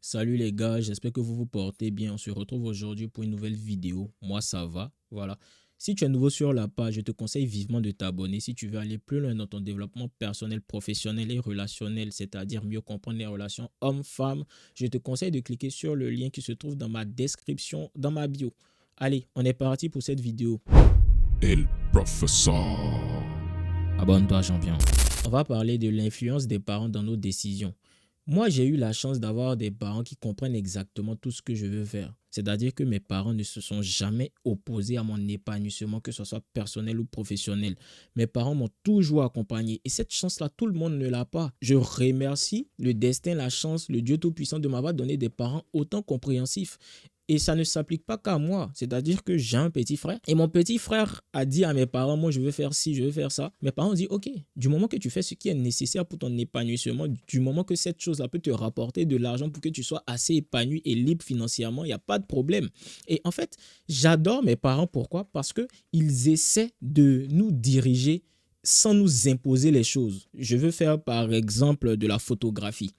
Salut les gars, j'espère que vous vous portez bien. On se retrouve aujourd'hui pour une nouvelle vidéo. Moi, ça va. Voilà. Si tu es nouveau sur la page, je te conseille vivement de t'abonner si tu veux aller plus loin dans ton développement personnel, professionnel et relationnel, c'est-à-dire mieux comprendre les relations hommes-femmes. Je te conseille de cliquer sur le lien qui se trouve dans ma description, dans ma bio. Allez, on est parti pour cette vidéo. El professeur. Abonne-toi, champion. On va parler de l'influence des parents dans nos décisions. Moi, j'ai eu la chance d'avoir des parents qui comprennent exactement tout ce que je veux faire. C'est-à-dire que mes parents ne se sont jamais opposés à mon épanouissement, que ce soit personnel ou professionnel. Mes parents m'ont toujours accompagné. Et cette chance-là, tout le monde ne l'a pas. Je remercie le destin, la chance, le Dieu Tout-Puissant de m'avoir donné des parents autant compréhensifs. Et ça ne s'applique pas qu'à moi. C'est-à-dire que j'ai un petit frère. Et mon petit frère a dit à mes parents, moi je veux faire ci, je veux faire ça. Mes parents ont dit, ok, du moment que tu fais ce qui est nécessaire pour ton épanouissement, du moment que cette chose-là peut te rapporter de l'argent pour que tu sois assez épanoui et libre financièrement, il n'y a pas de problème. Et en fait, j'adore mes parents. Pourquoi? Parce qu'ils essaient de nous diriger sans nous imposer les choses. Je veux faire par exemple de la photographie.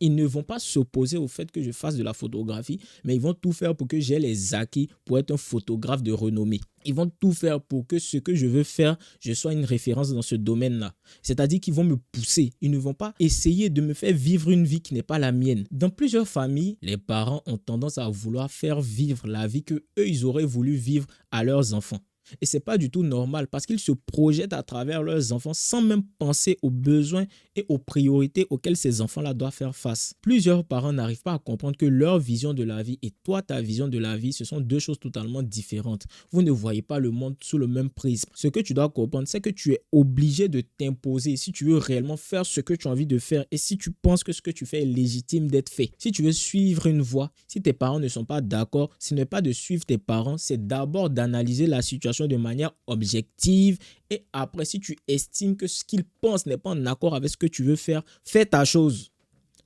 Ils ne vont pas s'opposer au fait que je fasse de la photographie, mais ils vont tout faire pour que j'ai les acquis pour être un photographe de renommée. Ils vont tout faire pour que ce que je veux faire, je sois une référence dans ce domaine-là. C'est-à-dire qu'ils vont me pousser. Ils ne vont pas essayer de me faire vivre une vie qui n'est pas la mienne. Dans plusieurs familles, les parents ont tendance à vouloir faire vivre la vie que eux ils auraient voulu vivre à leurs enfants. Et ce n'est pas du tout normal parce qu'ils se projettent à travers leurs enfants sans même penser aux besoins et aux priorités auxquelles ces enfants-là doivent faire face. Plusieurs parents n'arrivent pas à comprendre que leur vision de la vie et toi, ta vision de la vie, ce sont deux choses totalement différentes. Vous ne voyez pas le monde sous le même prisme. Ce que tu dois comprendre, c'est que tu es obligé de t'imposer si tu veux réellement faire ce que tu as envie de faire et si tu penses que ce que tu fais est légitime d'être fait. Si tu veux suivre une voie, si tes parents ne sont pas d'accord, ce n'est pas de suivre tes parents, c'est d'abord d'analyser la situation de manière objective et après si tu estimes que ce qu'ils pensent n'est pas en accord avec ce que tu veux faire, fais ta chose.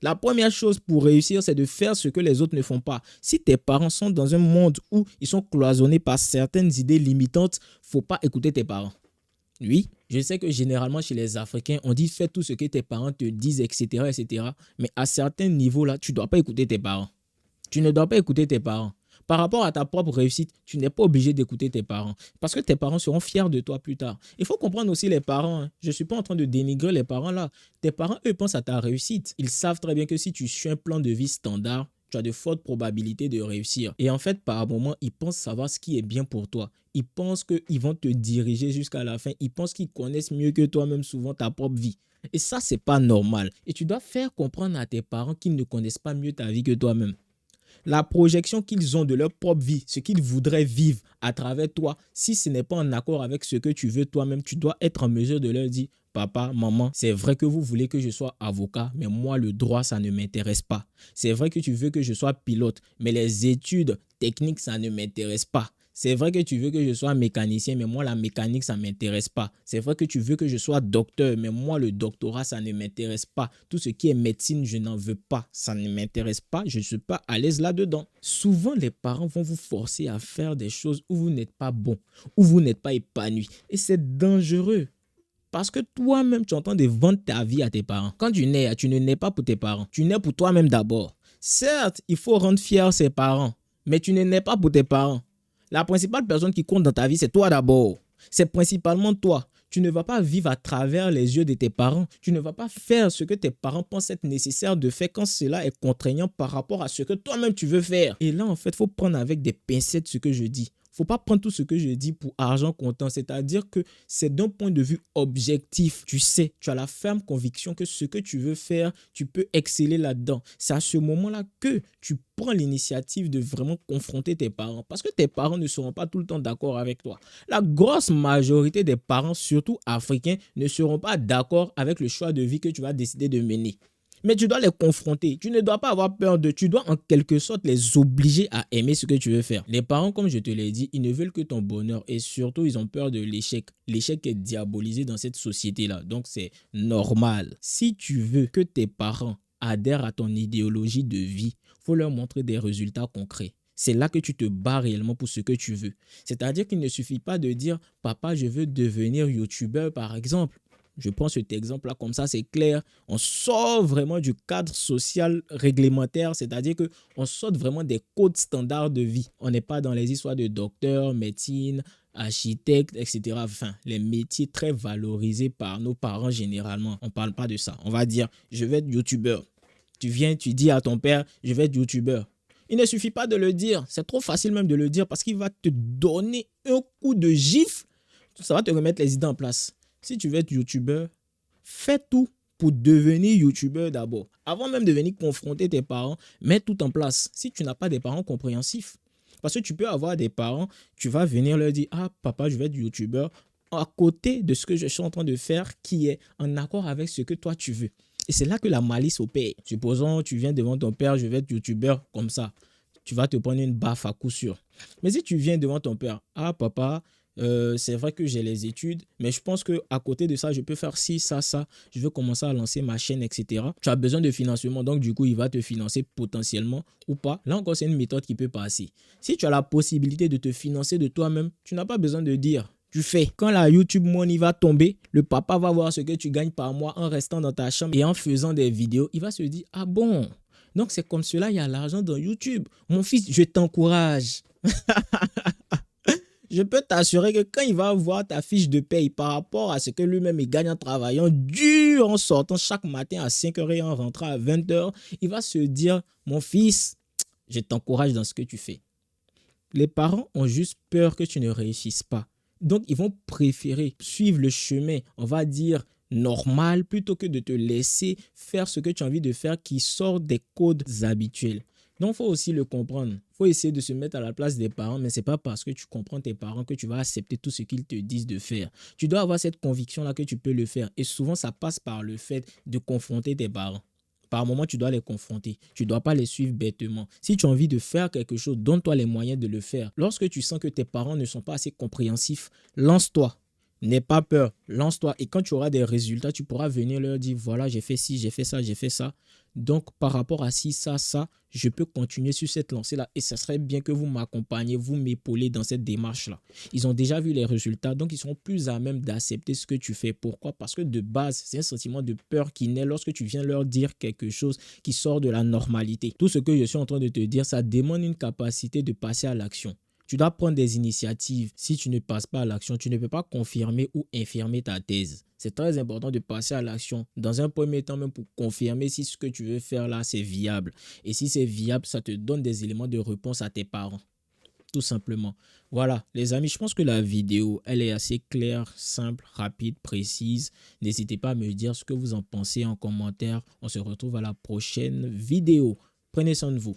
La première chose pour réussir, c'est de faire ce que les autres ne font pas. Si tes parents sont dans un monde où ils sont cloisonnés par certaines idées limitantes, faut pas écouter tes parents. Oui, je sais que généralement chez les Africains, on dit fais tout ce que tes parents te disent, etc., etc. Mais à certains niveaux là, tu ne dois pas écouter tes parents. Tu ne dois pas écouter tes parents. Par rapport à ta propre réussite, tu n'es pas obligé d'écouter tes parents. Parce que tes parents seront fiers de toi plus tard. Il faut comprendre aussi les parents. Hein. Je ne suis pas en train de dénigrer les parents là. Tes parents, eux, pensent à ta réussite. Ils savent très bien que si tu suis un plan de vie standard, tu as de fortes probabilités de réussir. Et en fait, par moment, ils pensent savoir ce qui est bien pour toi. Ils pensent qu'ils vont te diriger jusqu'à la fin. Ils pensent qu'ils connaissent mieux que toi-même souvent ta propre vie. Et ça, c'est pas normal. Et tu dois faire comprendre à tes parents qu'ils ne connaissent pas mieux ta vie que toi-même. La projection qu'ils ont de leur propre vie, ce qu'ils voudraient vivre à travers toi, si ce n'est pas en accord avec ce que tu veux toi-même, tu dois être en mesure de leur dire « Papa, maman, c'est vrai que vous voulez que je sois avocat, mais moi, le droit, ça ne m'intéresse pas. C'est vrai que tu veux que je sois pilote, mais les études techniques, ça ne m'intéresse pas. C'est vrai que tu veux que je sois mécanicien, mais moi, la mécanique, ça ne m'intéresse pas. C'est vrai que tu veux que je sois docteur, mais moi, le doctorat, ça ne m'intéresse pas. Tout ce qui est médecine, je n'en veux pas. Ça ne m'intéresse pas. Je ne suis pas à l'aise là-dedans. » Souvent, les parents vont vous forcer à faire des choses où vous n'êtes pas bon, où vous n'êtes pas épanoui. Et c'est dangereux. Parce que toi-même, tu es en train de vendre ta vie à tes parents. Quand tu nais, tu ne nais pas pour tes parents. Tu nais pour toi-même d'abord. Certes, il faut rendre fier ses parents, mais tu ne nais pas pour tes parents. La principale personne qui compte dans ta vie, c'est toi d'abord. C'est principalement toi. Tu ne vas pas vivre à travers les yeux de tes parents. Tu ne vas pas faire ce que tes parents pensent être nécessaire de faire quand cela est contraignant par rapport à ce que toi-même tu veux faire. Et là, en fait, il faut prendre avec des pincettes ce que je dis. Il ne faut pas prendre tout ce que je dis pour argent comptant. C'est-à-dire que c'est d'un point de vue objectif. Tu sais, tu as la ferme conviction que ce que tu veux faire, tu peux exceller là-dedans. C'est à ce moment-là que tu prends l'initiative de vraiment confronter tes parents. Parce que tes parents ne seront pas tout le temps d'accord avec toi. La grosse majorité des parents, surtout africains, ne seront pas d'accord avec le choix de vie que tu vas décider de mener. Mais tu dois les confronter. Tu ne dois pas avoir peur d'eux. Tu dois en quelque sorte les obliger à aimer ce que tu veux faire. Les parents, comme je te l'ai dit, ils ne veulent que ton bonheur et surtout, ils ont peur de l'échec. L'échec est diabolisé dans cette société-là. Donc, c'est normal. Si tu veux que tes parents adhèrent à ton idéologie de vie, il faut leur montrer des résultats concrets. C'est là que tu te bats réellement pour ce que tu veux. C'est-à-dire qu'il ne suffit pas de dire « Papa, je veux devenir youtubeur par exemple ». Je prends cet exemple-là, comme ça, c'est clair. On sort vraiment du cadre social réglementaire, c'est-à-dire qu'on sort vraiment des codes standards de vie. On n'est pas dans les histoires de docteur, médecine, architecte, etc. Enfin, les métiers très valorisés par nos parents généralement. On ne parle pas de ça. On va dire, je vais être youtubeur. Tu viens, tu dis à ton père, je vais être youtubeur. Il ne suffit pas de le dire. C'est trop facile même de le dire parce qu'il va te donner un coup de gifle. Ça va te remettre les idées en place. Si tu veux être youtubeur, fais tout pour devenir youtubeur d'abord. Avant même de venir confronter tes parents, mets tout en place. Si tu n'as pas des parents compréhensifs, parce que tu peux avoir des parents, tu vas venir leur dire, ah papa, je vais être youtubeur, à côté de ce que je suis en train de faire qui est en accord avec ce que toi tu veux. Et c'est là que la malice opère. Supposons tu viens devant ton père, je vais être youtubeur comme ça. Tu vas te prendre une baffe à coup sûr. Mais si tu viens devant ton père, ah papa, c'est vrai que j'ai les études, mais je pense qu'à côté de ça, je peux faire ci, ça, ça. Je veux commencer à lancer ma chaîne, etc. Tu as besoin de financement, donc du coup, il va te financer potentiellement ou pas. Là encore, c'est une méthode qui peut passer. Si tu as la possibilité de te financer de toi-même, tu n'as pas besoin de dire. Tu fais. Quand la YouTube Money va tomber, le papa va voir ce que tu gagnes par mois en restant dans ta chambre et en faisant des vidéos. Il va se dire, ah bon, donc c'est comme cela, il y a l'argent dans YouTube. Mon fils, je t'encourage. Je peux t'assurer que quand il va voir ta fiche de paye par rapport à ce que lui-même il gagne en travaillant dur, en sortant chaque matin à 5h et en rentrant à 20h, il va se dire, mon fils, je t'encourage dans ce que tu fais. Les parents ont juste peur que tu ne réussisses pas. Donc, ils vont préférer suivre le chemin, on va dire, normal, plutôt que de te laisser faire ce que tu as envie de faire qui sort des codes habituels. Donc, il faut aussi le comprendre. Il faut essayer de se mettre à la place des parents, mais ce n'est pas parce que tu comprends tes parents que tu vas accepter tout ce qu'ils te disent de faire. Tu dois avoir cette conviction-là que tu peux le faire. Et souvent, ça passe par le fait de confronter tes parents. Par moment, tu dois les confronter. Tu ne dois pas les suivre bêtement. Si tu as envie de faire quelque chose, donne-toi les moyens de le faire. Lorsque tu sens que tes parents ne sont pas assez compréhensifs, lance-toi. N'aie pas peur, lance-toi. Et quand tu auras des résultats, tu pourras venir leur dire, voilà, j'ai fait ci, j'ai fait ça, j'ai fait ça. Donc, par rapport à ci, ça, je peux continuer sur cette lancée-là. Et ce serait bien que vous m'accompagniez, vous m'épaulez dans cette démarche-là. Ils ont déjà vu les résultats, donc ils sont plus à même d'accepter ce que tu fais. Pourquoi? Parce que de base, c'est un sentiment de peur qui naît lorsque tu viens leur dire quelque chose qui sort de la normalité. Tout ce que je suis en train de te dire, ça demande une capacité de passer à l'action. Tu dois prendre des initiatives. Si tu ne passes pas à l'action, tu ne peux pas confirmer ou infirmer ta thèse. C'est très important de passer à l'action. Dans un premier temps, même pour confirmer si ce que tu veux faire là, c'est viable. Et si c'est viable, ça te donne des éléments de réponse à tes parents. Tout simplement. Voilà, les amis, je pense que la vidéo, elle est assez claire, simple, rapide, précise. N'hésitez pas à me dire ce que vous en pensez en commentaire. On se retrouve à la prochaine vidéo. Prenez soin de vous.